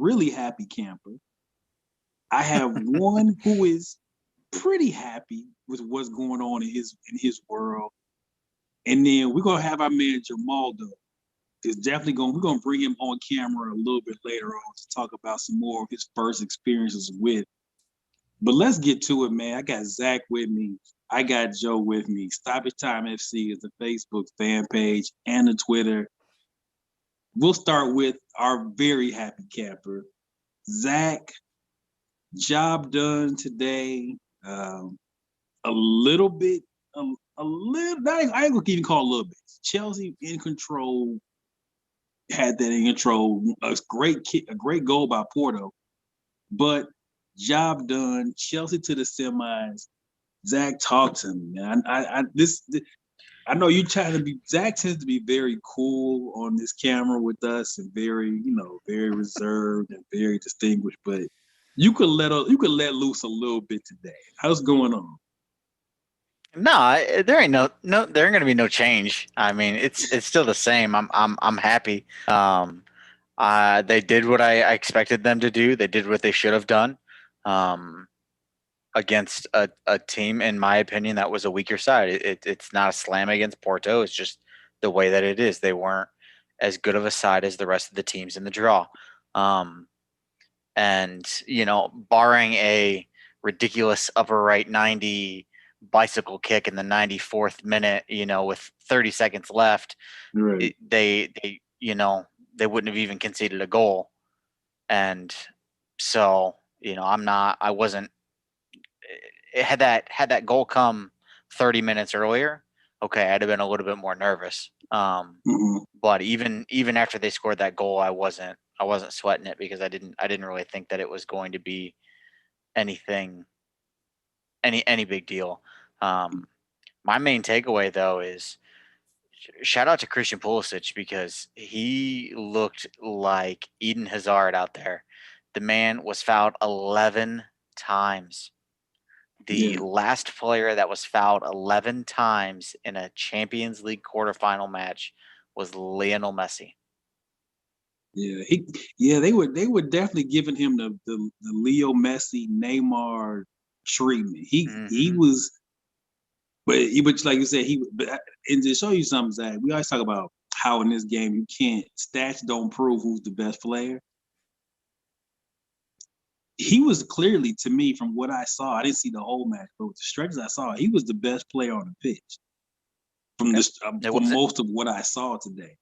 really happy camper. I have one who is pretty happy with what's going on in his world. And then we're gonna have our man Jamaldo. Is definitely we're gonna bring him on camera a little bit later on to talk about some more of his first experiences with. But let's get to it, man. I got Zach with me. I got Joe with me. Stoppage Time FC is the Facebook fan page and the Twitter. We'll start with our very happy camper, Zach. Job done today. A little bit, a little. I ain't gonna even call a little bit. Chelsea in control. Had that in control. A great goal by Porto, but job done. Chelsea to the semis. Zach, talk to me, man. I know you trying to be. Zach tends to be very cool on this camera with us, and very, very reserved and very distinguished. But you could let loose a little bit today. How's going on? No, there ain't there ain't gonna be no change. I mean, it's still the same. I'm happy. They did what I expected them to do. They did what they should have done. Um, against a team, in my opinion, that was a weaker side. It's not a slam against Porto. It's just the way that it is. They weren't as good of a side as the rest of the teams in the draw. Um, and barring a ridiculous upper right 90 bicycle kick in the 94th minute, with 30 seconds left, Right. they wouldn't have even conceded a goal. And so, I wasn't had that goal come 30 minutes earlier, okay, I'd have been a little bit more nervous. Mm-hmm. But even after they scored that goal, I wasn't sweating it because I didn't really think that it was going to be anything any big deal. My main takeaway though is shout out to Christian Pulisic because he looked like Eden Hazard out there. The man was fouled 11 times. The Yeah. last player that was fouled 11 times in a Champions League quarterfinal match was Lionel Messi. Yeah, they were definitely giving him the Leo Messi, Neymar treatment. He Mm-hmm. was, but like you said, and to show you something, Zach, we always talk about how in this game you can't stats don't prove who's the best player. He was clearly, to me, from what I saw, I didn't see the whole match, but with the stretches I saw, he was the best player on the pitch from Okay. this It from wasn't most of what I saw today.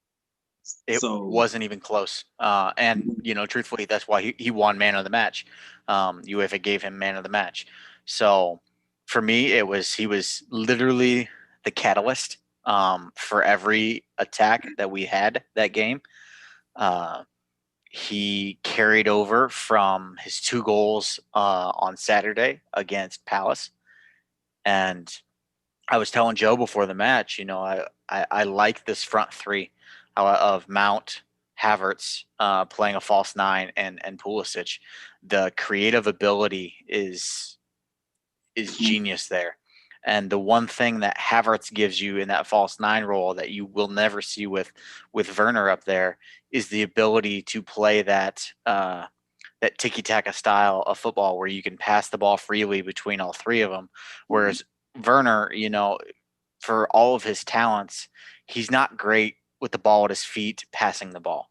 it So wasn't even close. And truthfully, that's why he won man of the match. UEFA gave him man of the match. So for me, he was literally the catalyst for every attack that we had that game. Uh, he carried over from his 2 goals on Saturday against Palace, and I was telling Joe before the match, I like this front three of Mount, Havertz playing a false nine, and Pulisic. The creative ability is genius there. And the one thing that Havertz gives you in that false nine role that you will never see with Werner up there is the ability to play that tiki taka style of football where you can pass the ball freely between all three of them. Whereas Werner, for all of his talents, he's not great with the ball at his feet passing the ball.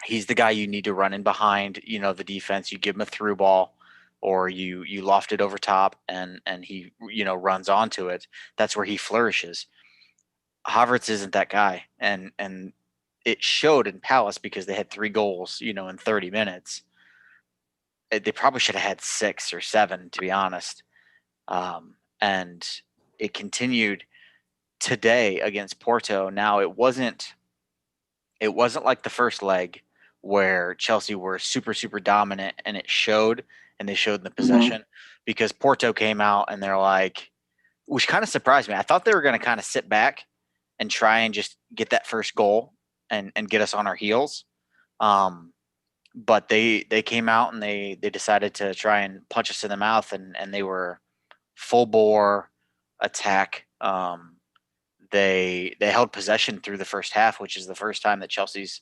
He's the guy you need to run in behind, the defense. You give him a through ball or you loft it over top and he, runs onto it. That's where he flourishes. Havertz isn't that guy. And it showed in Palace because they had 3 goals, in 30 minutes. They probably should have had 6 or 7, to be honest. And it continued today against Porto. Now it wasn't like the first leg where Chelsea were super super dominant and it showed and they showed in the mm-hmm. possession because Porto came out and they're like, which kind of surprised me. I thought they were going to kind of sit back and try and just get that first goal and get us on our heels. But they came out and they decided to try and punch us in the mouth and they were full bore attack. They held possession through the first half, which is the first time that Chelsea's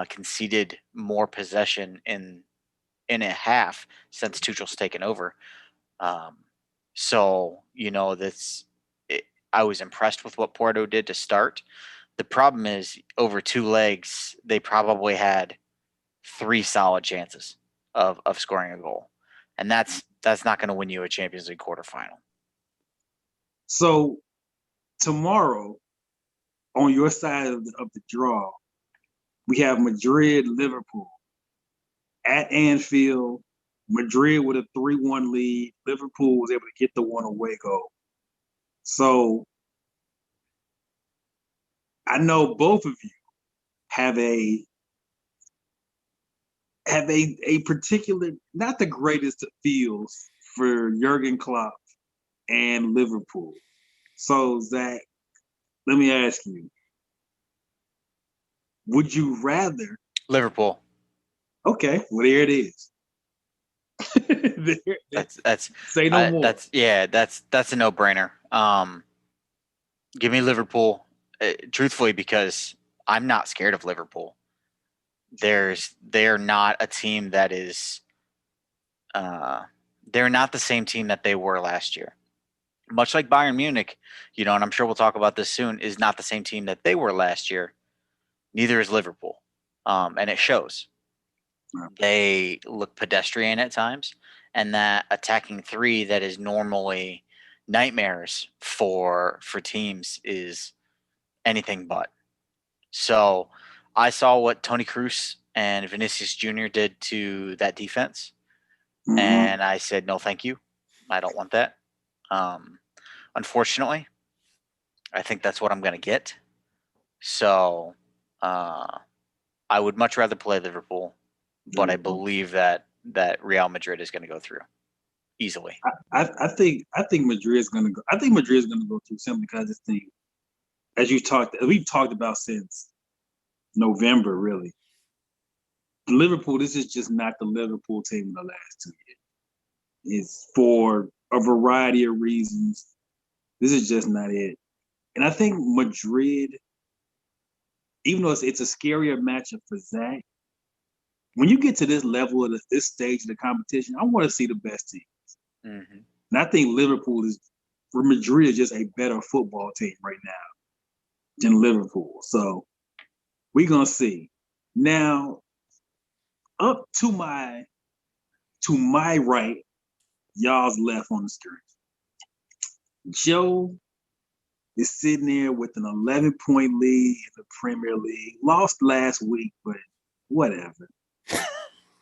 conceded more possession in a half since Tuchel's taken over. So I was impressed with what Porto did to start. The problem is over 2 legs, they probably had 3 solid chances of scoring a goal, and that's not going to win you a Champions League quarterfinal. So tomorrow, on your side of the draw, we have Madrid, Liverpool at Anfield. Madrid with a 3-1 lead. Liverpool was able to get the one away goal. So I know both of you have a particular, not the greatest of feels for Jurgen Klopp and Liverpool. So Zach, let me ask you, would you rather Liverpool? Okay, well there it is. That's say no more. That's a no-brainer. Give me Liverpool, truthfully, because I'm not scared of Liverpool. They're not a team that is. They're not the same team that they were last year. Much like Bayern Munich, and I'm sure we'll talk about this soon, is not the same team that they were last year. Neither is Liverpool, and it shows. They look pedestrian at times, and that attacking three that is normally nightmares for teams is anything but. So I saw what Toni Kroos and Vinicius Jr. did to that defense, and I said, no, thank you. I don't want that. Unfortunately, I think that's what I'm going to get. So I would much rather play Liverpool, but I believe that Real Madrid is going to go through easily. I think Madrid is going to go. I think Madrid is going to go through simply because this thing, as we've talked about since November, really. Liverpool, this is just not the Liverpool team of the last 2 years. It's for a variety of reasons. This is just not it. And I think Madrid, even though it's a scarier matchup for Zach, when you get to this level of this stage of the competition, I want to see the best teams. Mm-hmm. And I think Madrid is just a better football team right now than Liverpool. So we're going to see. Now, up to my right, y'all's left on the screen. Joe is sitting there with an 11-point lead in the Premier League. Lost last week, but whatever.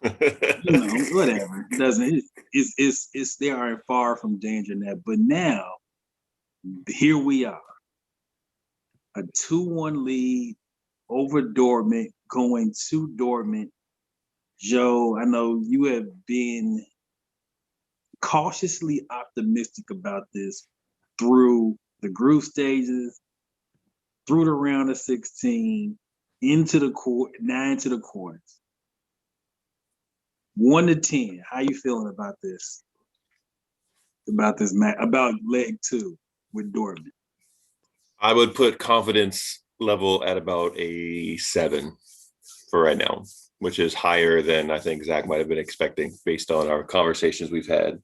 Whatever. It doesn't. It's they are far from danger net. But now, here we are, a 2-1 lead over Dortmund, going to Dortmund. Joe, I know you have been cautiously optimistic about this through the group stages, through the round of 16, into the quarters. 1 to 10, how you feeling about this? About leg 2 with Dortmund? I would put confidence level at about a 7 for right now, which is higher than I think Zach might have been expecting based on our conversations we've had.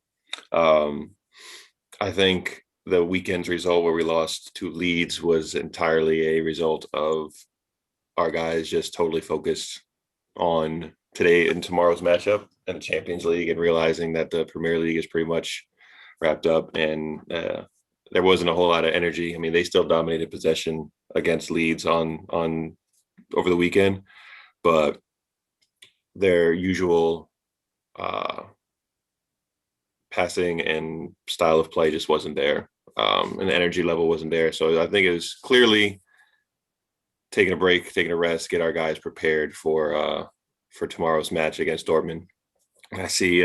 I think the weekend's result where we lost to Leeds was entirely a result of our guys just totally focused on today and tomorrow's matchup and the Champions League, and realizing that the Premier League is pretty much wrapped up, and there wasn't a whole lot of energy. I mean, they still dominated possession against Leeds on over the weekend, but their usual passing and style of play just wasn't there, and the energy level wasn't there. So I think it was clearly taking a break, taking a rest, get our guys prepared for tomorrow's match against Dortmund. And I see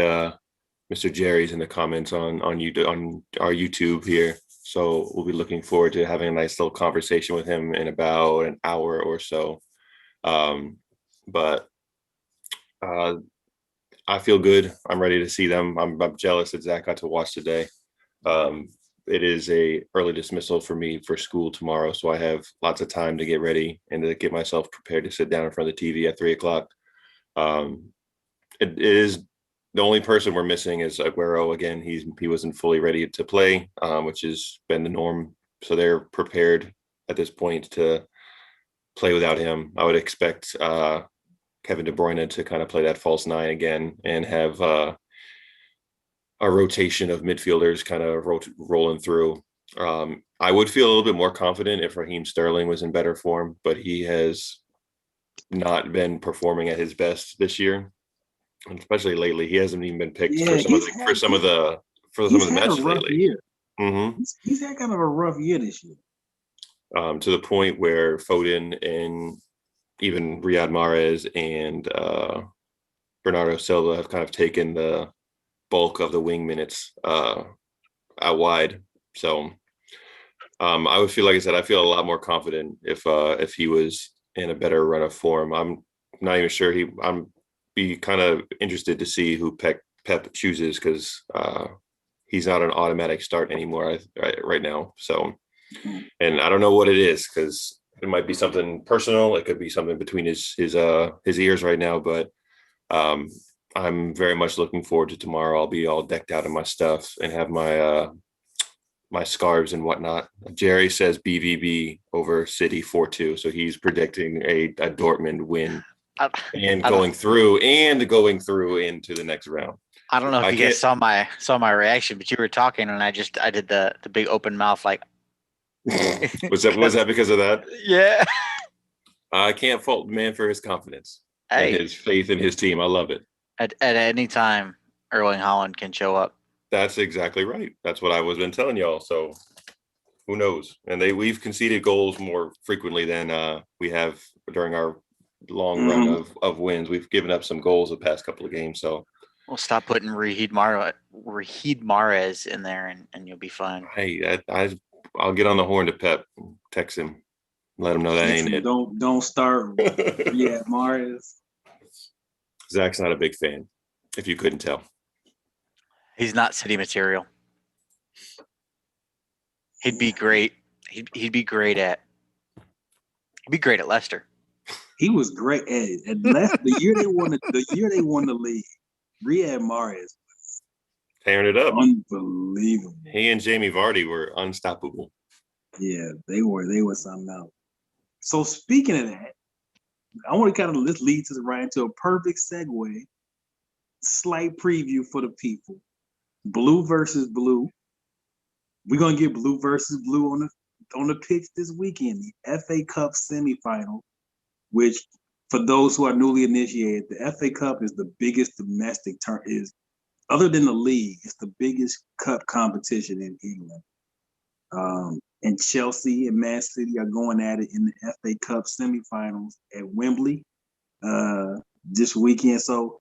Mr. Jerry's in the comments on our YouTube here. So we'll be looking forward to having a nice little conversation with him in about an hour or so. But I feel good. I'm ready to see them. I'm jealous that Zach got to watch today. it is a early dismissal for me for school tomorrow, so I have lots of time to get ready and to get myself prepared to sit down in front of the TV at 3 o'clock. Um, it is the only person we're missing is Aguero again. He wasn't fully ready to play, which has been the norm. So they're prepared at this point to play without him. I would expect Kevin De Bruyne to kind of play that false nine again and have a rotation of midfielders kind of rolling through. I would feel a little bit more confident if Raheem Sterling was in better form, but he has not been performing at his best this year, and especially lately. He hasn't even been picked for some of the matches lately. Year. Mm-hmm. He's had kind of a rough year this year. To the point where Foden and even Riyad Mahrez and Bernardo Silva have kind of taken the bulk of the wing minutes out wide. So I would feel, like I said, I feel a lot more confident if he was in a better run of form. I'm not even sure I'm be kind of interested to see who Pep chooses, because he's not an automatic start anymore right now. So, and I don't know what it is, because it might be something personal. It could be something between his ears right now, but I'm very much looking forward to tomorrow. I'll be all decked out in my stuff and have my my scarves and whatnot. Jerry says BVB over City 4-2, so he's predicting a Dortmund win and going through into the next round. I don't know if you guys saw my reaction, but you were talking and I did the big open mouth like. was that because of that? Yeah. I can't fault the man for his confidence and his faith in his team. I love it. At any time, Erling Haaland can show up. That's exactly right. That's what I was been telling y'all. So who knows? And we've conceded goals more frequently than we have during our long run of wins. We've given up some goals the past couple of games. So we'll stop putting Riyad Mahrez in there, and you'll be fine. Hey, I'll get on the horn to Pep, text him, let him know that ain't it. Don't start Riyad Mahrez. Zach's not a big fan, if you couldn't tell. He's not City material. He'd be great. He'd be great at Leicester. He was great at Leicester. The year they won the league. Riyad Mahrez was tearing it up. Unbelievable. He and Jamie Vardy were unstoppable. Yeah, they were something else. So speaking of that, I want to kind of let's lead us right into a perfect segue. Slight preview for the people. Blue versus blue. We're gonna get blue versus blue on the pitch this weekend. The FA Cup semifinal, which for those who are newly initiated, the FA Cup is the biggest domestic is other than the league, it's the biggest cup competition in England. And Chelsea and Man City are going at it in the FA Cup semifinals at Wembley this weekend. So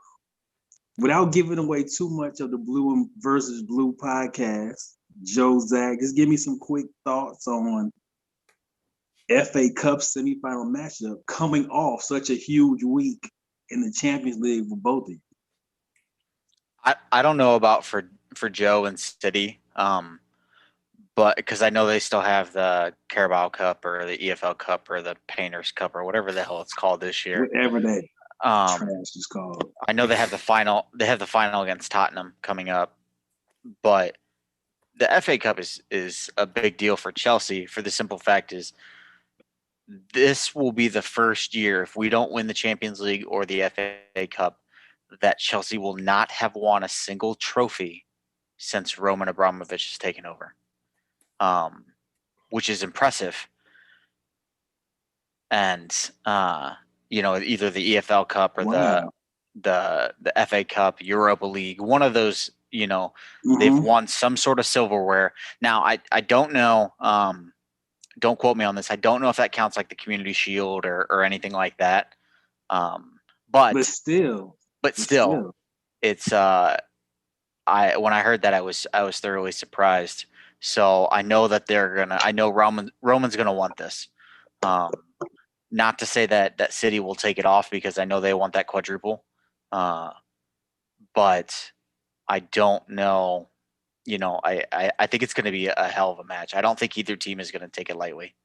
without giving away too much of the Blue versus Blue podcast, Joe, Zach, just give me some quick thoughts on FA Cup semifinal matchup coming off such a huge week in the Champions League for both of you. I don't know about for Joe and City, but because I know they still have the Carabao Cup or the EFL Cup or the Painters Cup or whatever the hell it's called this year. Whatever that trash is called. I know they have the final. They have the final against Tottenham coming up, but the FA Cup is a big deal for Chelsea for the simple fact is this will be the first year, if we don't win the Champions League or the FA Cup, that Chelsea will not have won a single trophy since Roman Abramovich has taken over, which is impressive. And either the EFL Cup or the FA Cup, Europa League, one of those. They've won some sort of silverware. Now, I don't know. Don't quote me on this. I don't know if that counts like the Community Shield or anything like that. But still, it's when I heard that I was thoroughly surprised. So I know that I know Roman's gonna want this. Not to say that City will take it off because I know they want that quadruple. But I don't know I think it's going to be a hell of a match. I don't think either team is going to take it lightly.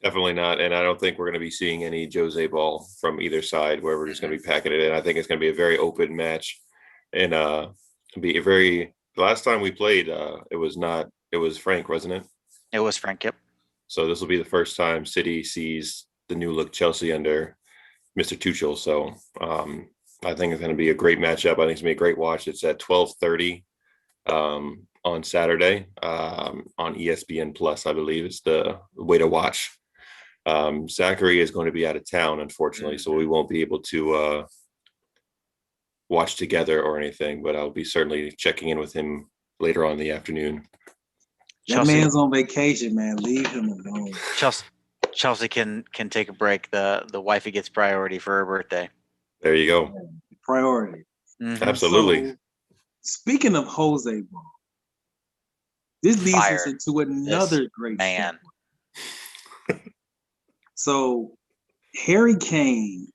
Definitely not. And I don't think we're going to be seeing any Jose ball from either side where we're just going to be packing it in. I think it's going to be a very open match. And be a very, the last time we played, it was Frank, wasn't it? It was Frank, yep. So this will be the first time City sees the new look Chelsea under Mr. Tuchel. So I think it's going to be a great matchup. I think it's going to be a great watch. It's at 12:30 on Saturday on ESPN Plus, I believe is the way to watch. Zachary is going to be out of town, unfortunately, so we won't be able to watch together or anything, but I'll be certainly checking in with him later on in the afternoon. That man's on vacation, man. Leave him alone. Chelsea can take a break. The wifey gets priority for her birthday. There you go. Priority. Mm-hmm. Absolutely. So, speaking of Jose ball, this leads us into another great man. So Harry Kane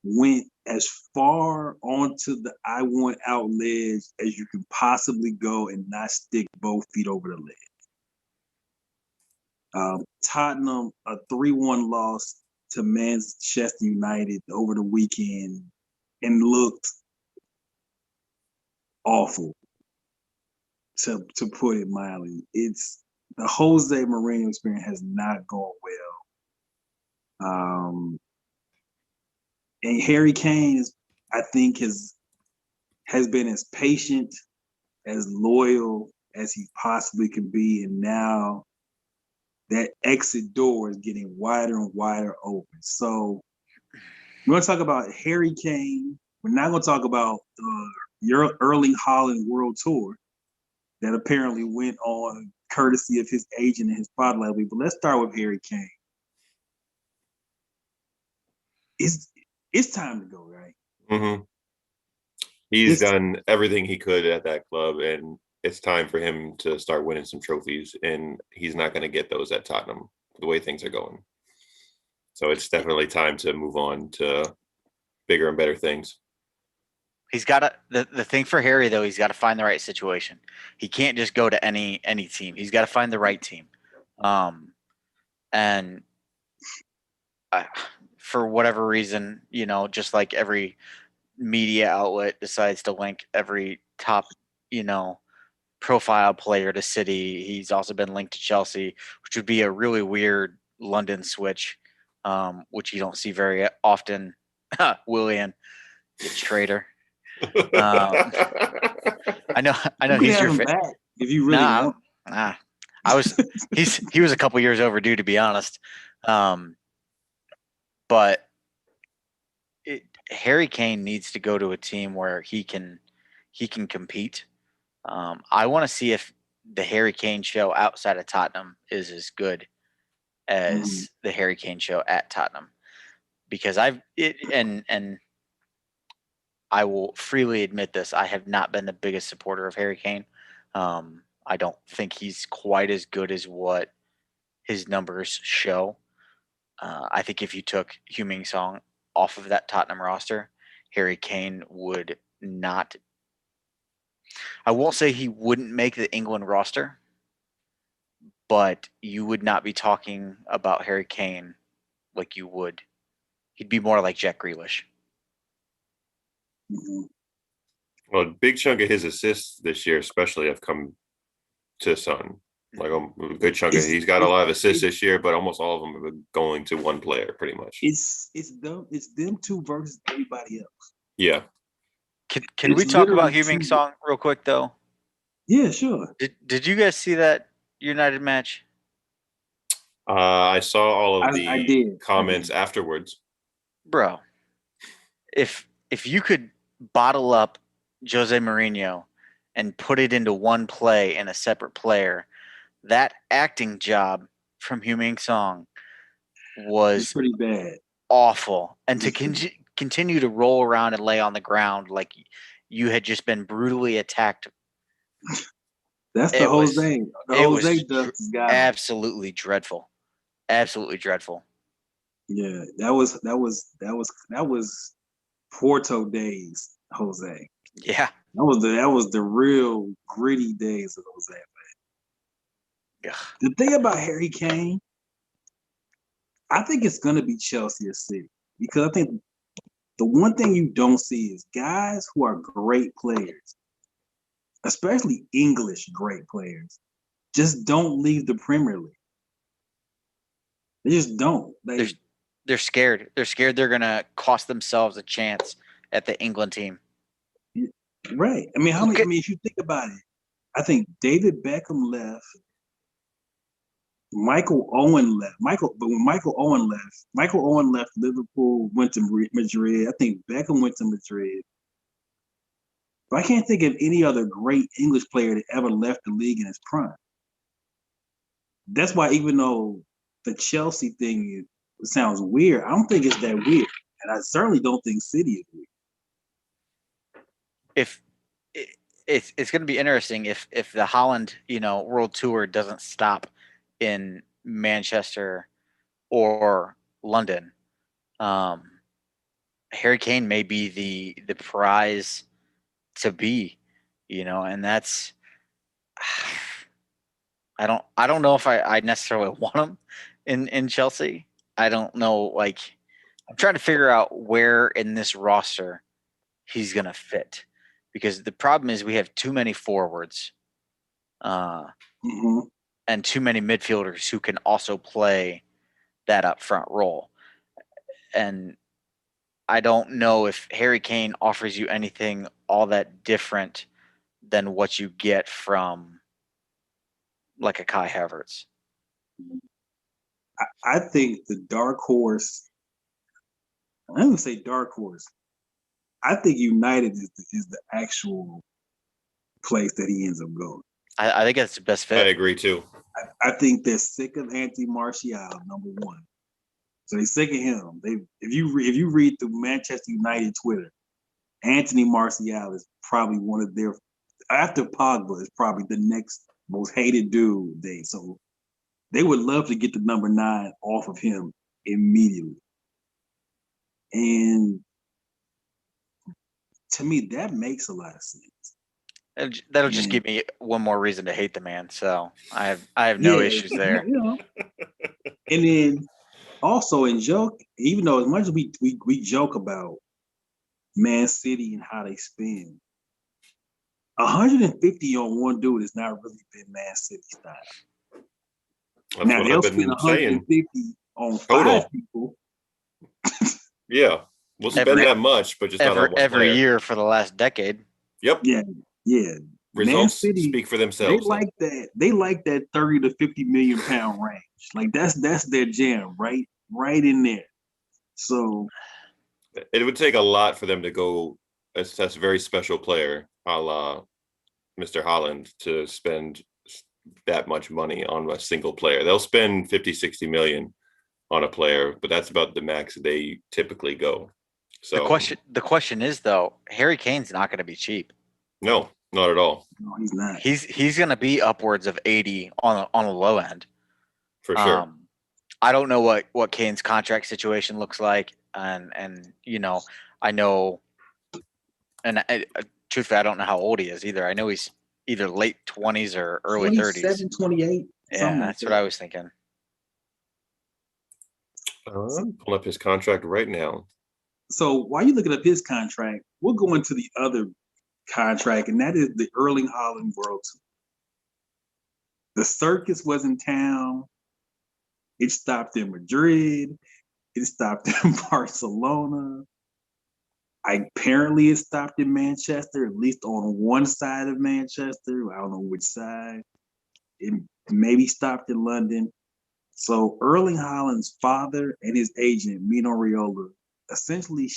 went as far onto the I want out ledge as you can possibly go and not stick both feet over the ledge. Tottenham, a 3-1 loss to Manchester United over the weekend and looked awful, to put it mildly. It's the Jose Mourinho experience has not gone well. And Harry Kane is, I think, has been as patient, as loyal as he possibly can be, and now that exit door is getting wider and wider open. So we're going to talk about Harry Kane. We're not going to talk about your Erling Haaland World Tour that apparently went on courtesy of his agent and his spotlight week. But let's start with Harry Kane. It's time to go, right? Mm-hmm. He's done everything he could at that club, and it's time for him to start winning some trophies, and he's not going to get those at Tottenham the way things are going. So it's definitely time to move on to bigger and better things. He's got to the thing for Harry though. He's got to find the right situation. He can't just go to any team. He's got to find the right team. And for whatever reason, just like every media outlet decides to link every top, profile player to City. He's also been linked to Chelsea, which would be a really weird London switch, which you don't see very often. Willian, you traitor. I know he's your back if you really want. He was a couple years overdue, to be honest. But Harry Kane needs to go to a team where he can compete. I want to see if the Harry Kane show outside of Tottenham is as good as the Harry Kane show at Tottenham, because I will freely admit this. I have not been the biggest supporter of Harry Kane. I don't think he's quite as good as what his numbers show. I think if you took Heung-min Son off of that Tottenham roster, Harry Kane would not. I won't say he wouldn't make the England roster, but you would not be talking about Harry Kane like you would. He'd be more like Jack Grealish. Well, a big chunk of his assists this year, especially, have come to Son. Like a good chunk of he's got a lot of assists this year, but almost all of them have been going to one player, pretty much. It's them two versus everybody else. Yeah. Can we talk about Heung-min Son real quick though? Yeah, sure. Did you guys see that United match? I saw all of the comments afterwards. Bro, if you could bottle up Jose Mourinho and put it into one play and a separate player, that acting job from Heung-min Son was pretty bad, awful, and to continue to roll around and lay on the ground like you had just been brutally attacked. That's the Jose. The Jose does absolutely dreadful. Absolutely dreadful. Yeah, that was Porto days, Jose. Yeah. That was the real gritty days of those. Yeah. The thing about Harry Kane, I think it's gonna be Chelsea or City because I think the one thing you don't see is guys who are great players, especially English great players, just don't leave the Premier League. They just don't. They're scared. They're scared they're gonna cost themselves a chance at the England team. Right. I mean, if you think about it, I think David Beckham left. Michael Owen left. But when Michael Owen left Liverpool, went to Madrid. I think Beckham went to Madrid. But I can't think of any other great English player that ever left the league in his prime. That's why, even though the Chelsea thing sounds weird, I don't think it's that weird, and I certainly don't think City is weird. If it's going to be interesting if the Holland World Tour doesn't stop in Manchester or London, Harry Kane may be the prize to be, and that's I don't know if I necessarily want him in Chelsea. I don't know. Like, I'm trying to figure out where in this roster he's gonna fit, because the problem is we have too many forwards, Mm-hmm. and too many midfielders who can also play that up front role. And I don't know if Harry Kane offers you anything all that different than what you get from like a Kai Havertz. I think the dark horse. I don't even say dark horse. I think United is the actual place that he ends up going. I think that's the best fit. I agree too. I think they're sick of Anthony Martial, number one. So they're sick of him. If you read through Manchester United Twitter, Anthony Martial is probably one of their, after Pogba, is probably the next most hated dude. So they would love to get the number 9 off of him immediately. And to me, that makes a lot of sense. That'll just give me one more reason to hate the man. So I have no issues there. And then also in joke, even though as much as we joke about Man City and how they spend, 150 on one dude has not really been Man City style. That's now they'll spend 150 on total. 5 people. Yeah, we'll spend that much, but just every year for the last decade. Yep. Yeah. Results speak for themselves. They like that 30 to 50 million pound range. Like that's their jam, right in there. So it would take a lot for them to go. That's a very special player, a la Mr. Holland, to spend that much money on a single player. They'll spend 50, 60 million on a player, but that's about the max they typically go. So the question is though, Harry Kane's not going to be cheap. No, not at all. No, he's not. He's going to be upwards of 80 on a low end. For sure. I don't know what Kane's contract situation looks like, and I know, and truthfully, I don't know how old he is either. I know he's either late 20s or early 30s. 28. Yeah, that's what I was thinking. I'm pulling up his contract right now. So while you're looking up his contract, we'll go into the other contract, and that is the Erling Haaland World Tour. The circus was in town. It stopped in Madrid. It stopped in Barcelona. Apparently, it stopped in Manchester, at least on one side of Manchester. I don't know which side. It maybe stopped in London. So Erling Haaland's father and his agent, Mino Raiola, essentially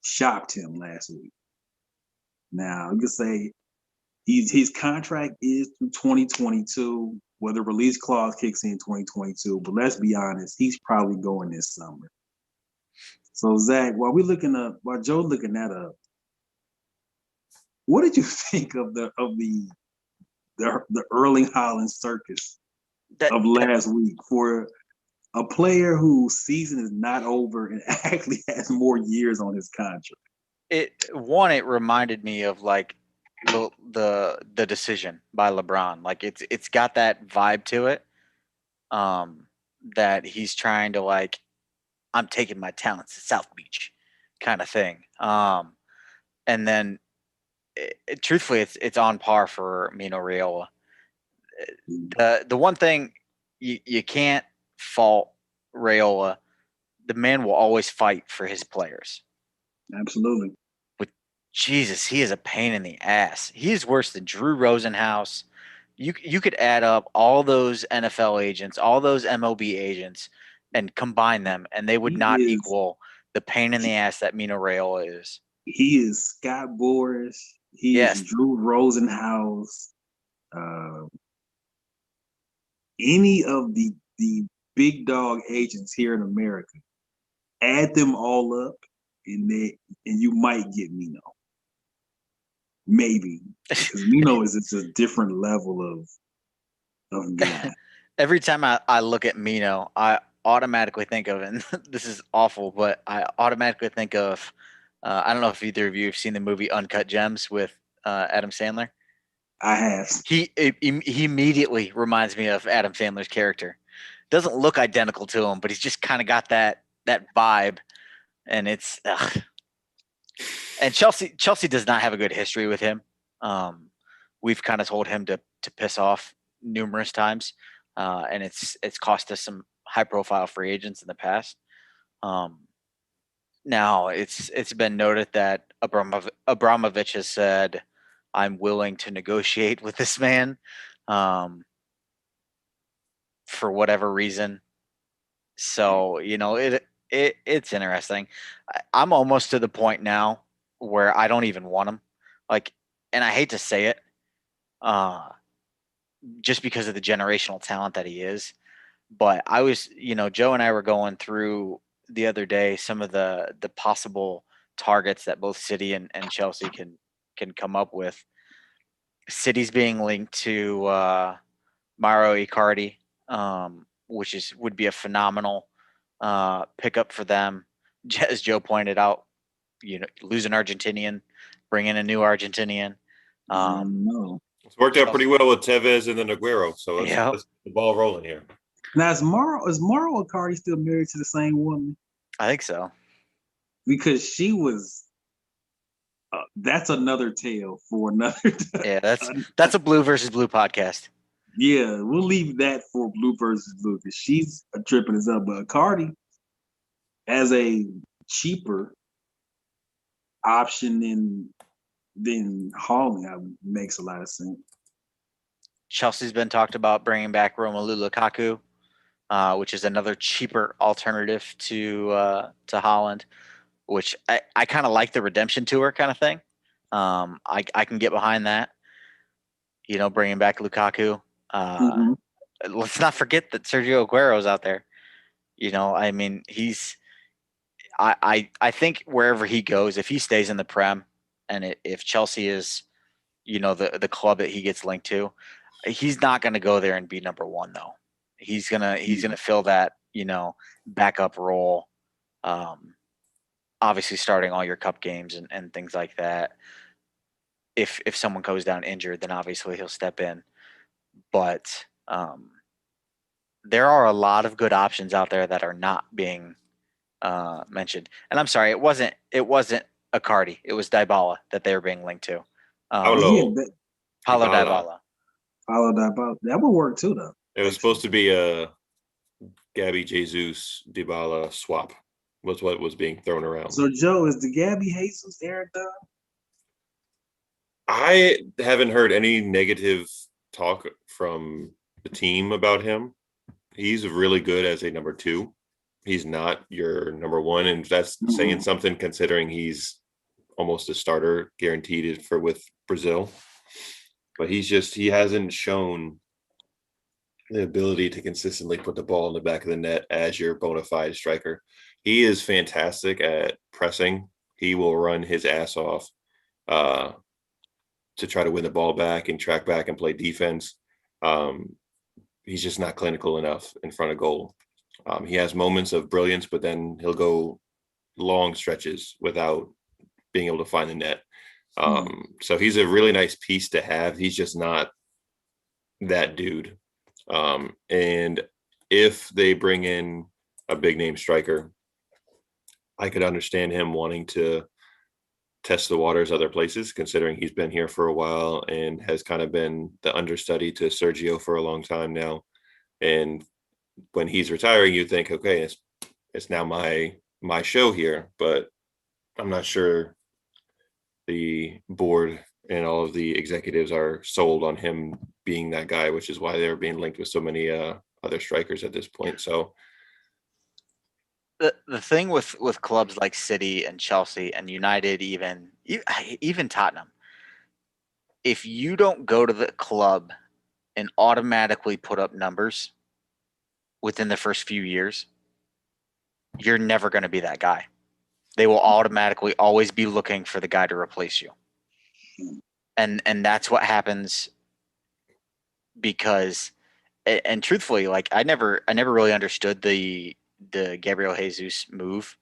shopped him last week. Now, you can say his contract is through 2022, where the release clause kicks in 2022. But let's be honest, he's probably going this summer. So Zach, while Joe's looking that up, what did you think of the Erling Haaland circus of last week for a player whose season is not over and actually has more years on his contract? It reminded me of like the decision by LeBron. Like it's got that vibe to it. That he's trying to like, I'm taking my talents to South Beach kind of thing. And then truthfully, it's on par for Mino Raiola. The one thing you can't fault Raiola, the man will always fight for his players. Absolutely. But Jesus, he is a pain in the ass. He is worse than Drew Rosenhaus. You could add up all those NFL agents, all those MLB agents, and combine them, and they would not equal the pain in the ass that Mino Raiola is. He is Scott Boras. He is Drew Rosenhaus. Any of the big dog agents here in America, add them all up, and you might get Mino. Maybe, because Mino is just a different level of guy. Every time I look at Mino, I automatically think of, and this is awful, but I automatically think of, I don't know if either of you have seen the movie Uncut Gems with Adam Sandler. I have. He immediately reminds me of Adam Sandler's character. Doesn't look identical to him, but he's just kind of got that vibe, and it's. Ugh. And Chelsea does not have a good history with him. We've kind of told him to piss off numerous times, and it's cost us some high profile free agents in the past. Now it's been noted that Abramovich has said, I'm willing to negotiate with this man for whatever reason. So, it's interesting. I'm almost to the point now where I don't even want him. Like, and I hate to say it, just because of the generational talent that he is. But I was, Joe and I were going through the other day some of the possible targets that both City and Chelsea can come up with. City's being linked to Mauro Icardi, which would be a phenomenal pickup for them. As Joe pointed out, lose an Argentinian, bring in a new Argentinian. It's worked out pretty well with Tevez and then Aguero, so let's get the ball rolling here. Now, is Mauro Icardi still married to the same woman? I think so. Because she was. That's another tale for another time. Yeah, that's a Blue versus Blue podcast. Yeah, we'll leave that for Blue versus Blue because she's tripping us up. But Icardi, as a cheaper option than Haaland, makes a lot of sense. Chelsea's been talked about bringing back Romelu Lukaku, which is another cheaper alternative to Haaland, which I kind of like the redemption tour kind of thing. I can get behind that. Bringing back Lukaku. Let's not forget that Sergio Aguero's out there. I mean, I think wherever he goes, if he stays in the Prem, and if Chelsea is, the club that he gets linked to, he's not going to go there and be number one though. He's gonna fill that backup role. Obviously starting all your cup games and things like that. If someone goes down injured, then obviously he'll step in. But there are a lot of good options out there that are not being mentioned. And I'm sorry, it wasn't Icardi. It was Dybala that they were being linked to. Paulo Dybala. Paulo Dybala. That would work too, though. It was supposed to be a Gabby Jesus Dybala swap. Was what was being thrown around. So, Joe, is the Gabby Jesus Eric done? I haven't heard any negative talk from the team about him. He's really good as a number 2. He's not your number 1, and that's saying something considering he's almost a starter guaranteed with Brazil. But he hasn't shown the ability to consistently put the ball in the back of the net as your bona fide striker. He is fantastic at pressing. He will run his ass off to try to win the ball back and track back and play defense. He's just not clinical enough in front of goal. He has moments of brilliance, but then he'll go long stretches without being able to find the net. So he's a really nice piece to have. He's just not that dude. And if they bring in a big name striker, I could understand him wanting to test the waters other places, considering he's been here for a while and has kind of been the understudy to Sergio for a long time now. And when he's retiring, you think, okay, it's now my show here, but I'm not sure the board and all of the executives are sold on him being that guy, which is why they're being linked with so many other strikers at this point. So the thing with clubs like City and Chelsea and United, even Tottenham, if you don't go to the club and automatically put up numbers within the first few years, you're never going to be that guy. They will automatically always be looking for the guy to replace you. And that's what happens because, and truthfully, like I never really understood the Gabriel Jesus move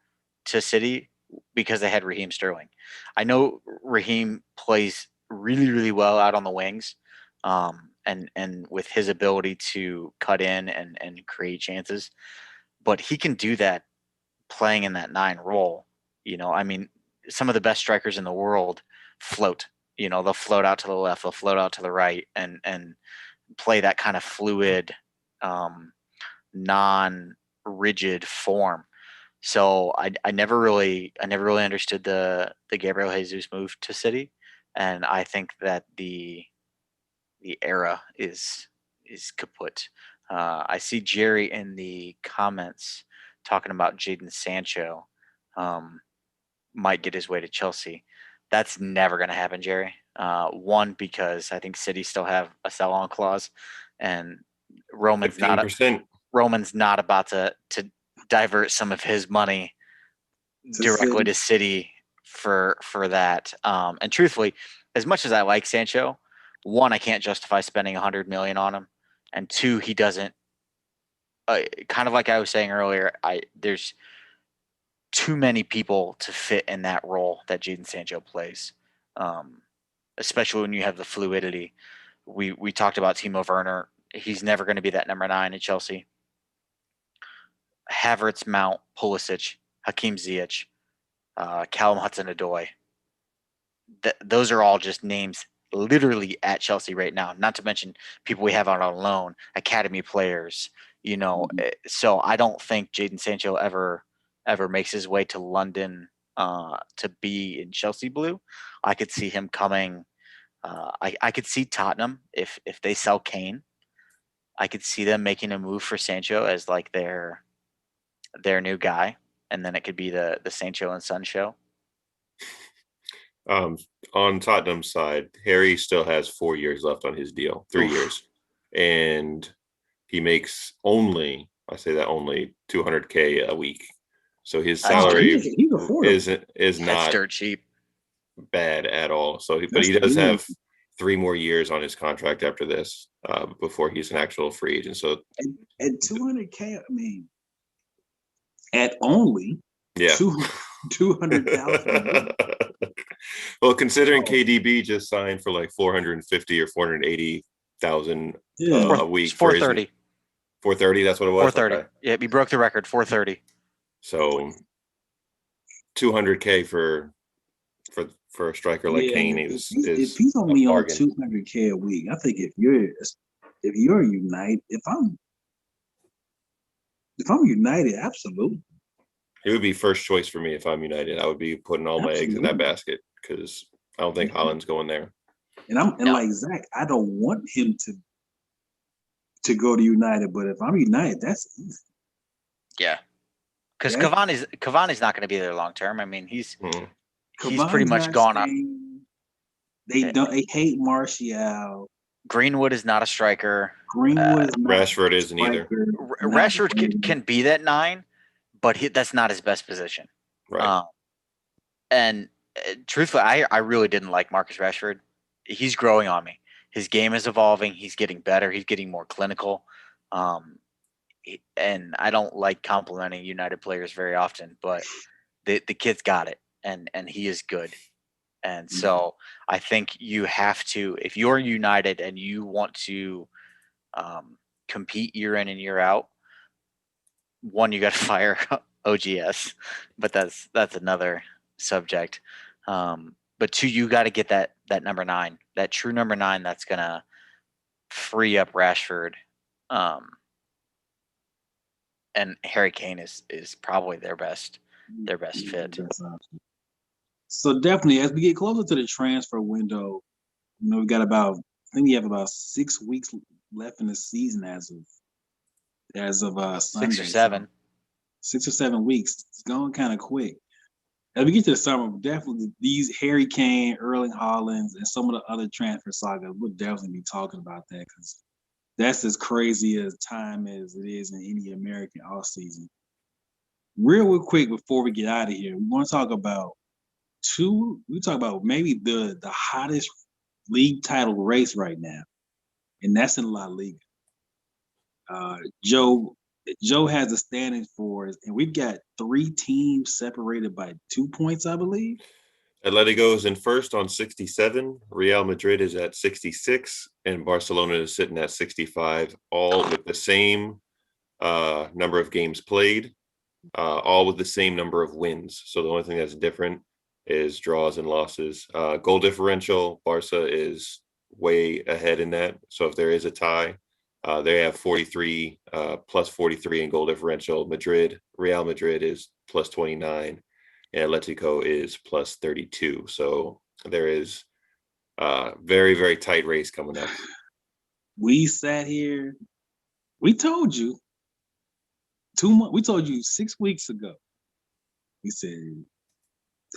to City because they had Raheem Sterling. I know Raheem plays really, really well out on the wings, and with his ability to cut in and create chances, but he can do that playing in that 9 role. I mean, some of the best strikers in the world float. They'll float out to the left, they'll float out to the right, and play that kind of fluid, non-rigid form. So I never really understood the Gabriel Jesus move to City, and I think that the era is kaput. I see Jerry in the comments talking about Jadon Sancho might get his way to Chelsea. That's never going to happen, Jerry. One, because I think City still have a sell-on clause, and Roman's 15%. not about to divert some of his money directly to City for that. And truthfully, as much as I like Sancho, one, I can't justify spending 100 million on him, and two, he doesn't. Kind of like I was saying earlier, there's too many people to fit in that role that Jadon Sancho plays, especially when you have the fluidity. We talked about Timo Werner. He's never going to be that number 9 at Chelsea. Havertz, Mount, Pulisic, Hakeem Ziyech, Callum Hudson-Odoi. Those are all just names literally at Chelsea right now, not to mention people we have out on loan, academy players, So I don't think Jadon Sancho ever makes his way to London to be in Chelsea blue. I could see him coming. I could see Tottenham if they sell Kane. I could see them making a move for Sancho as like their new guy, and then it could be the Sancho and Son show. On Tottenham's side, Harry still has 4 years left on his deal, 3 years, and he makes only 200K a week. So his salary is not dirt cheap, bad at all. So, but he does have 3 more years on his contract after this before he's an actual free agent. So at 200K, I mean, at only 200,000. Well, considering KDB just signed for like 450 or 480,000 a week, 430. 430. That's what it was. 430. Okay. Yeah, he broke the record. 430. So 200K for a striker like Kane is if he's only on 200K a week, I think if you're United, if I'm United, absolutely. It would be first choice for me if I'm United. I would be putting all my eggs in that basket because I don't think Haaland's going there. And like Zach, I don't want him to go to United, but if I'm United, that's easy. Yeah, because Cavani's not going to be there long term. I mean, he's pretty much gone up. They hate Martial. Greenwood is not a striker. Rashford isn't either. Rashford can be that 9. But that's not his best position. Right. And truthfully, I really didn't like Marcus Rashford. He's growing on me. His game is evolving. He's getting better. He's getting more clinical. And I don't like complimenting United players very often, but the kid's got it, and he is good. And so I think you have to, if you're United and you want to compete year in and year out, one, you got to fire OGS, but that's another subject. But two, you got to get that number 9, that true number 9 that's gonna free up Rashford. And Harry Kane is probably their best fit. So definitely, as we get closer to the transfer window, we got I think we have about 6 weeks left in the season as of Sunday. 6 or 7. So 6 or 7 weeks. It's going kind of quick. As we get to the summer, definitely these Harry Kane, Erling Haaland, and some of the other transfer sagas, we'll definitely be talking about that because that's as crazy a time as it is in any American offseason. Real quick before we get out of here, we want to talk about maybe the hottest league title race right now, and that's in La Liga. Joe has the standings for us, and we've got 3 teams separated by 2 points, I believe. Atletico is in first on 67. Real Madrid is at 66, and Barcelona is sitting at 65, all with the same number of games played, all with the same number of wins. So the only thing that's different is draws and losses. Goal differential, Barca is way ahead in that. So if there is a tie, they have 43 plus 43 in goal differential. Real Madrid is plus 29, and Atletico is plus 32. So there is a very, very tight race coming up. We sat here. We told you we told you 6 weeks ago. We said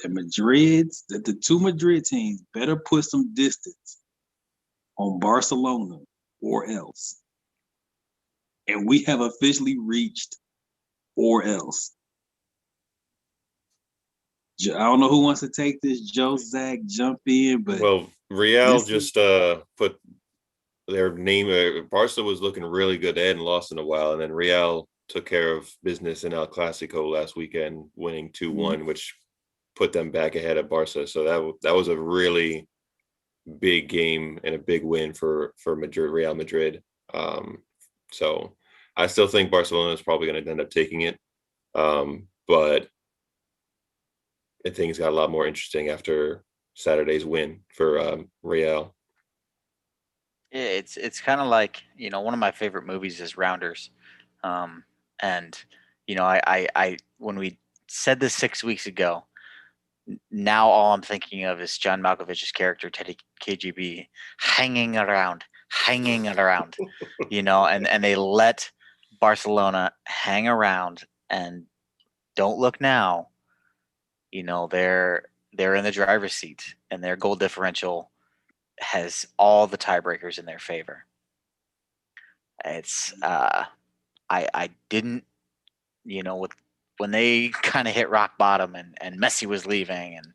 that the 2 Madrid teams better put some distance on Barcelona or else. And we have officially reached or else. I don't know who wants to take this. Joe, Zach, jump in. But Real just put their name. Barca was looking really good. They hadn't lost in a while, and then Real took care of business in El Clasico last weekend, winning 2-1, which put them back ahead of Barca. So that was a really big game and a big win for Real Madrid. So I still think Barcelona is probably going to end up taking it, but I think it's got a lot more interesting after Saturday's win for Real. Yeah, it's kind of like, one of my favorite movies is Rounders, and I when we said this 6 weeks ago, now all I'm thinking of is John Malkovich's character Teddy KGB hanging around, and they let Barcelona hang around, and don't look now. They're in the driver's seat, and their goal differential has all the tiebreakers in their favor. It's I didn't, when they kind of hit rock bottom and Messi was leaving and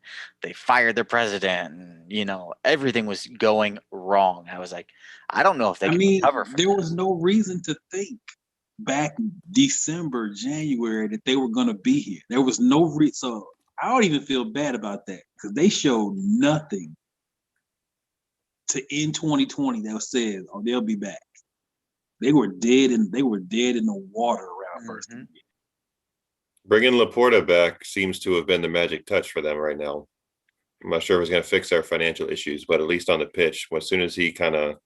they fired their president and everything was going wrong. I was like, I don't know if they can recover from there was no reason to think back December, January that they were going to be here. There was no reason. So I don't even feel bad about that because they showed nothing to end 2020 that says, "Oh, they'll be back." They were dead, and they were dead in the water around first. Bringing Laporta back seems to have been the magic touch for them right now. I'm not sure if it's going to fix their financial issues, but at least on the pitch, as soon as he kind of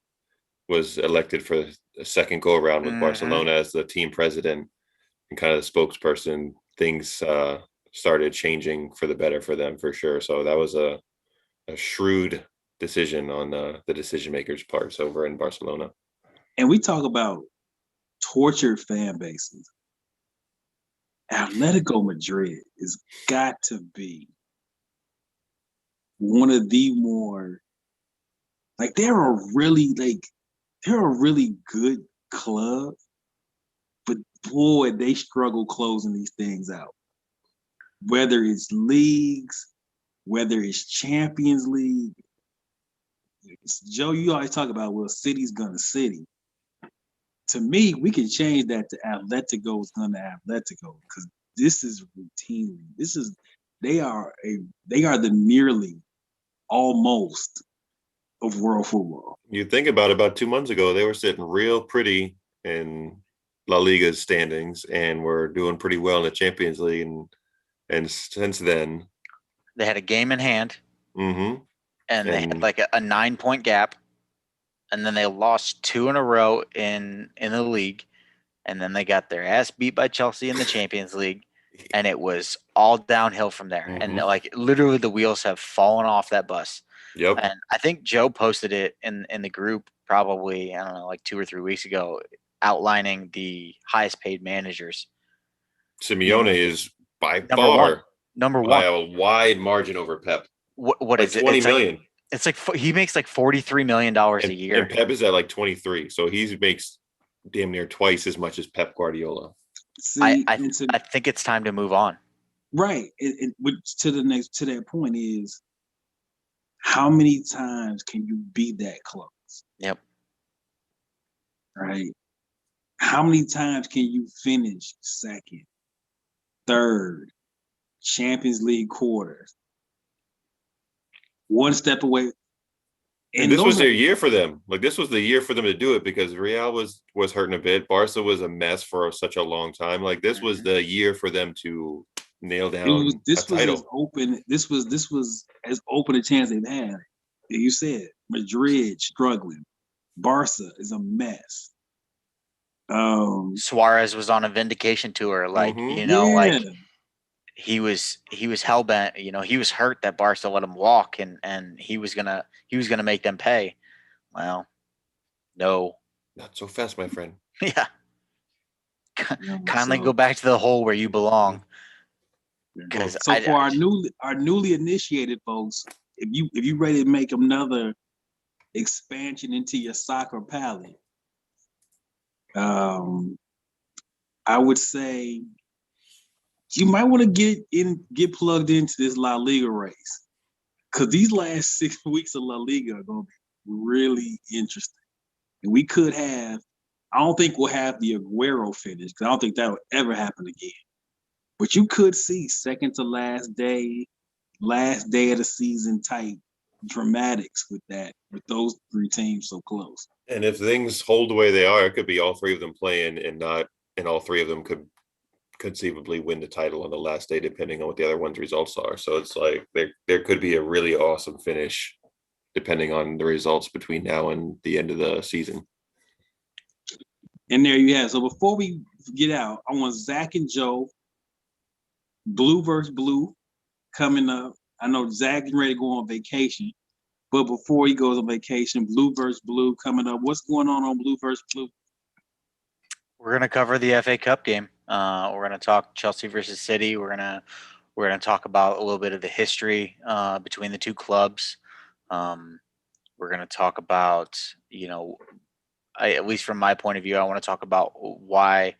was elected for the second go around with Barcelona as the team president and kind of the spokesperson, things started changing for the better for them for sure. So that was a shrewd decision on the decision makers' parts over in Barcelona. And we talk about tortured fan bases. Atletico Madrid has got to be one of the more, they're a really good club, but boy, they struggle closing these things out. Whether it's leagues, whether it's Champions League. Joe, you always talk about, City's gonna City. To me, we can change that to Atletico is gonna Atletico because this is routinely. They are the nearly almost of world football. You think about 2 months ago, they were sitting real pretty in La Liga's standings and were doing pretty well in the Champions League. And since then, They had a game in hand, mm-hmm. and they had like a 9-point gap, and then they lost 2 in a row in the league, and then they got their ass beat by Chelsea in the Champions League, and it was all downhill from there. Mm-hmm. And like literally the wheels have fallen off that bus. Yep. And I think Joe posted it in the group probably, I don't know, like 2 or 3 weeks ago, outlining the highest paid managers. Simeone is by Number far number by one. a wide margin over Pep. What like is it? 20 million. It's like he makes like $43 million a year. And Pep is at like 23. So he makes damn near twice as much as Pep Guardiola. See, I think it's time to move on. Right. To that point is, how many times can you be that close? Yep. Right. How many times can you finish second, third, Champions League quarters? One step away. And this was their year for them. Like, this was the year for them to do it because Real was hurting a bit. Barca was a mess for such a long time. Like, this was the year for them to nail down a title. As open. This was as open a chance they've had. You said Madrid struggling. Barca is a mess. Suarez was on a vindication tour, like like he was hell bent. He was hurt that Barca let him walk, and he was gonna make them pay. Well, no, not so fast, my friend. Yeah, kindly go back to the hole where you belong. Because for our newly initiated folks, if you ready to make another expansion into your soccer palette, I would say you might want to get plugged into this La Liga race, because these last 6 weeks of La Liga are going to be really interesting. And we could have, I don't think we'll have the Aguero finish, because I don't think that will ever happen again. But you could see second to last day of the season type dramatics with those 3 teams so close. And if things hold the way they are, it could be all 3 of them playing and all 3 of them could conceivably win the title on the last day, depending on what the other one's results are. So it's like there could be a really awesome finish depending on the results between now and the end of the season. And there you have. So before we get out, I want Zach and Joe, Blue versus Blue, coming up. I know Zach is ready to go on vacation, but before he goes on vacation, Blue versus Blue coming up. What's going on Blue versus Blue? We're gonna cover the FA Cup game. We're gonna talk Chelsea versus City. We're gonna talk about a little bit of the history between the 2 clubs. We're gonna talk about, at least from my point of view, I want to talk about why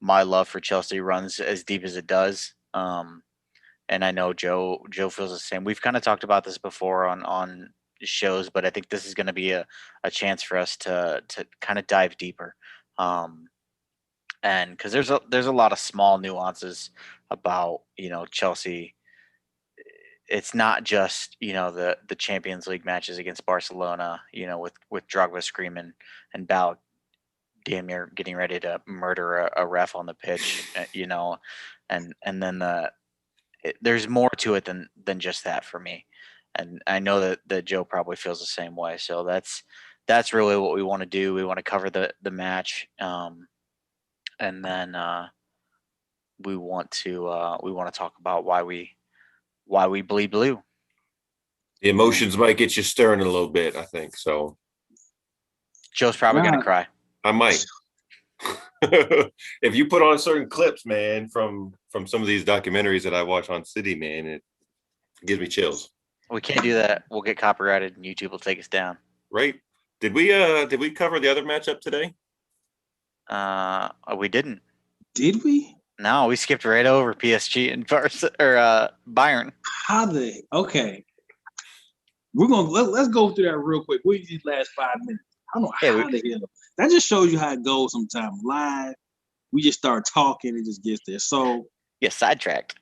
my love for Chelsea runs as deep as it does. And I know Joe feels the same. We've kind of talked about this before on shows, but I think this is going to be a chance for us to kind of dive deeper. And because there's a lot of small nuances about Chelsea. It's not just the Champions League matches against Barcelona, with Drogba screaming and Bal damn near getting ready to murder a ref on the pitch, and then there's more to it than just that for me. And I know that Joe probably feels the same way. So that's really what we want to do. We want to cover the match, and then we want to talk about why we bleed blue. The emotions might get you stirring a little bit, I think. So Joe's probably gonna cry. I might. If you put on certain clips, man, from some of these documentaries that I watch on City, man, it gives me chills. We can't do that. We'll get copyrighted and YouTube will take us down. Right. Did we cover the other matchup today? We didn't. Did we? No, we skipped right over PSG and Bayern. Okay. We're gonna let's go through that real quick. We these last 5 minutes. I don't know how the hell. That just shows you how it goes sometimes. Live, we just start talking, it just gets there. So get sidetracked.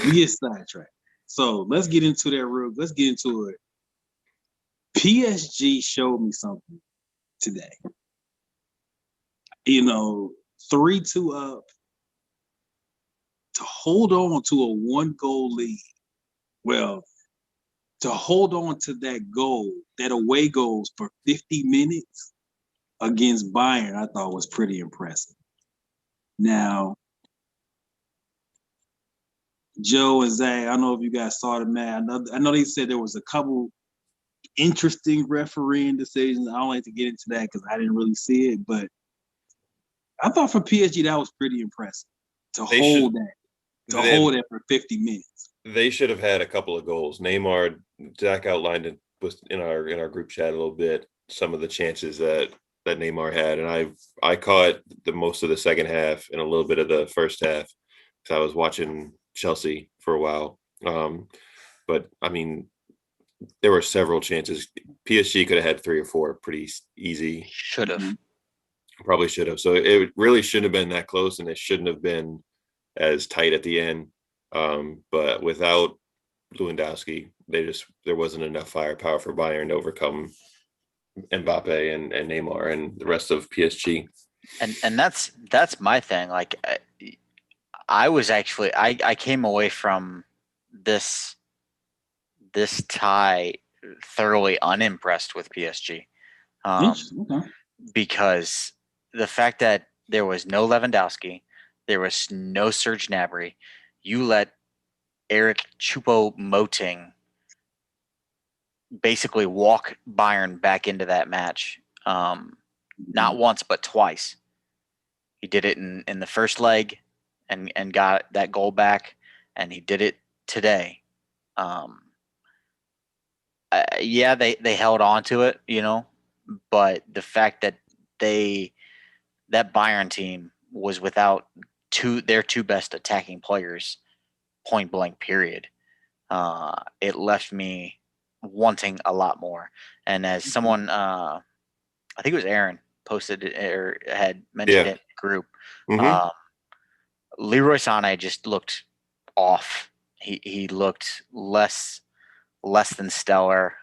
We get sidetracked. So let's get into that Let's get into it. PSG showed me something today. 3-2 up to hold on to a 1-goal lead. Well, to hold on to that goal, that away goals for 50 minutes against Bayern, I thought was pretty impressive. Now, Joe and Zay, I don't know if you guys saw the match. I know they said there was a couple interesting refereeing decisions. I don't like to get into that because I didn't really see it, but I thought for PSG that was pretty impressive to hold that for 50 minutes. They should have had a couple of goals. Neymar, Zach outlined it was in our group chat a little bit, some of the chances that Neymar had, and I caught the most of the second half and a little bit of the first half because I was watching Chelsea for a while. But I mean, there were several chances. PSG could have had 3 or 4 pretty easy. Should have. Probably should have. So it really shouldn't have been that close, and it shouldn't have been as tight at the end. But without Lewandowski, there wasn't enough firepower for Bayern to overcome Mbappe and Neymar and the rest of PSG. And that's my thing. Like, I was actually I came away from this tie thoroughly unimpressed with PSG, because the fact that there was no Lewandowski, there was no Serge Gnabry, you let Eric Choupo-Moting basically walk Bayern back into that match, not once but twice. He did it in the first leg and got that goal back, and he did it today. Yeah, they held on to it, but the fact that that Bayern team was without their 2 best attacking players, point blank period, it left me wanting a lot more. And as someone, I think it was Aaron, posted it or had mentioned it in the group, Leroy Sané just looked off. He looked less than stellar.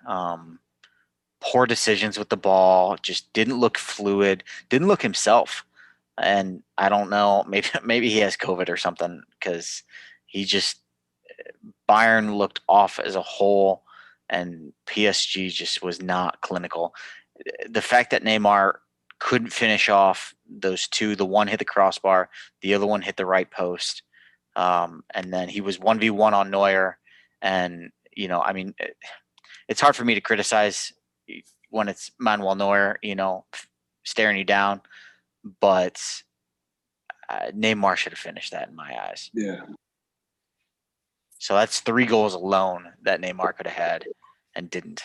Poor decisions with the ball, just didn't look fluid, didn't look himself. And I don't know, maybe he has COVID or something, because Bayern looked off as a whole, and PSG just was not clinical. The fact that Neymar couldn't finish off those 2, the one hit the crossbar, the other one hit the right post, and then he was 1v1 on Neuer. And I mean, it's hard for me to criticize when it's Manuel Neuer, staring you down, but Neymar should have finished that in my eyes. Yeah. So that's 3 goals alone that Neymar could have had and didn't.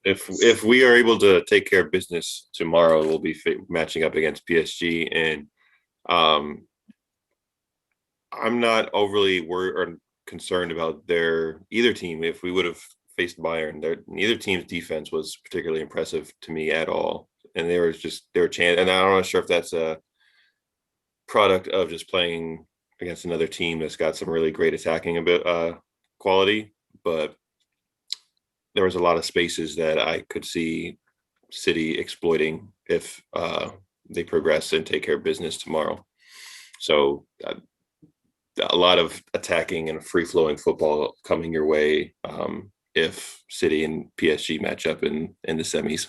If we are able to take care of business tomorrow, we'll be matching up against PSG, and I'm not overly worried or concerned about either team. If we would have faced Bayern, neither team's defense was particularly impressive to me at all, and they were chance. And I'm not sure if that's a product of just playing against another team that's got some really great attacking quality, but there was a lot of spaces that I could see City exploiting if they progress and take care of business tomorrow. So a lot of attacking and free-flowing football coming your way if City and PSG match up in the semis.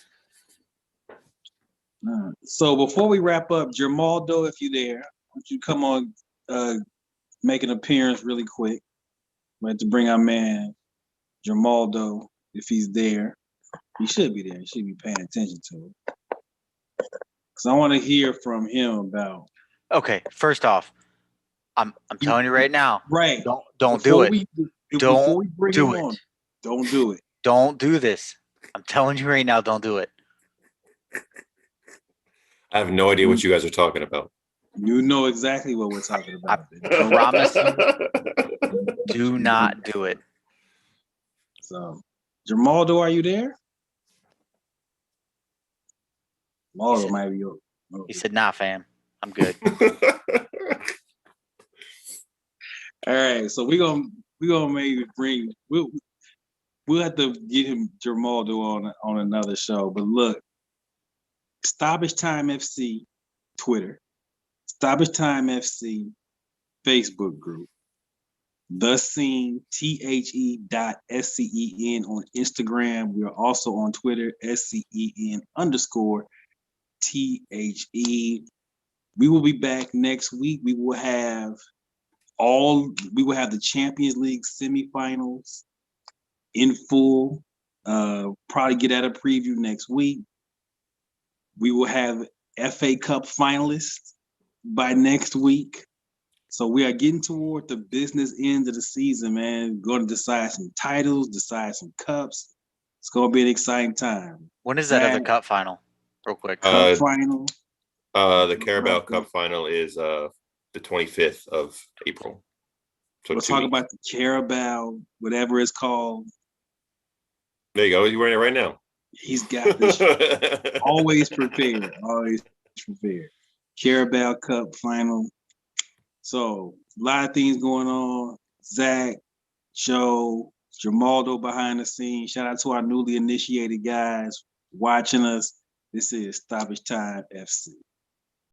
So before we wrap up, Germaldo, if you're there, would you come on, make an appearance really quick? I'd like to bring our man Germaldo, if he's there. He should be there. He should be paying attention to it. Because I want to hear from him about. Okay, first off, I'm telling you right now. Right. Don't do it. Before we bring him on, don't do it. Don't do this. I'm telling you right now, don't do it. I have no idea what you guys are talking about. You know exactly what we're talking about. I promise you, do not do it. So, Germaldo, are you there? Germaldo might be over. He said, "Nah, fam, I'm good." All right, so we're gonna maybe bring. We'll have to get him Germaldo on another show. But look, Stoppage Time FC Twitter, Stoppage Time FC Facebook group, The Scene THE.SCEN on Instagram. We are also on Twitter SCEN_THE. We will be back next week. We will have the Champions League semifinals in full. Probably get at a preview next week. We will have FA Cup finalists by next week. So we are getting toward the business end of the season, man. Going to decide some titles, decide some cups. It's going to be an exciting time. When is that other cup final? Real quick. Cup final. The Carabao Cup final is the 25th of April. So we'll talk about the Carabao, whatever it's called. There you go. You're wearing it right now. He's got this. Always prepared. Always prepared. Carabao Cup final. So a lot of things going on. Zach, Joe, Germaldo behind the scenes. Shout out to our newly initiated guys watching us. This is Stoppage Time FC.